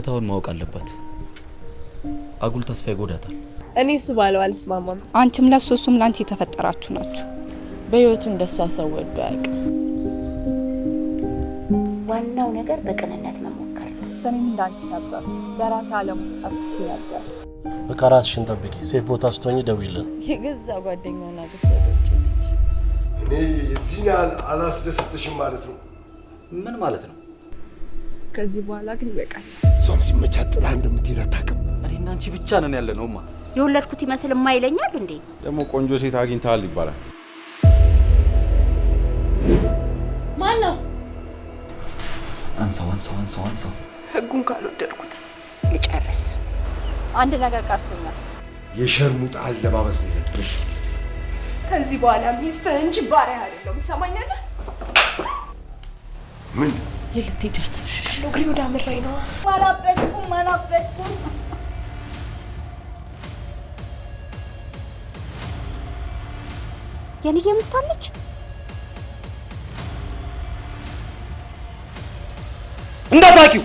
እውነታውን ማወቅ አለባት። አጉል ተስፋ ይጎዳታል። እኔ እሱ ባለው አልስማማም። አንቺም ለሱ እሱም ላንቺ የተፈጠራችሁ ናችሁ። በህይወቱ እንደሱ ሰው ወዶ ያውቅ። ዋናው ነገር በቅንነት መሞከር ነው። እኔም እንዳንቺ ነበር በራሴ ዓለም ውስጥ ጠፍቼ ነበር። በቃ ራስሽን ጠብቂ። ሴፍ ቦታ ስትሆኚ ደውይልን። የገዛ ጓደኛውና ግፍተሮች ልጅ እኔ የዚህን ያህል አላስደሰትሽም ማለት ነው? ምን ማለት ነው? ከዚህ በኋላ ግን ይበቃል። እሷም ሲመቻት ጥላ እንደምትሄድ አታውቅም። እኔና አንቺ ብቻ ነን ያለነውማ። የወለድኩት ይመስል የማይለኛል እንዴ? ደግሞ ቆንጆ ሴት አግኝተሃል ይባላል። ማን ነው? አንሳው። ህጉን ካልወደድኩትስ? ልጨርስ። አንድ ነገር ቀርቶኛል። የሸርሙጣ አለባበስ ነው ያለሽ። ከዚህ በኋላ ሚስትህ እንጂ ባሪያ አይደለም። ትሰማኛለህ? ምን የልትሄድ አስተምሽሽ እግሬ ወደ አምራይ ነው። አላበድኩም። የኔ የምታለች እንዳታቂው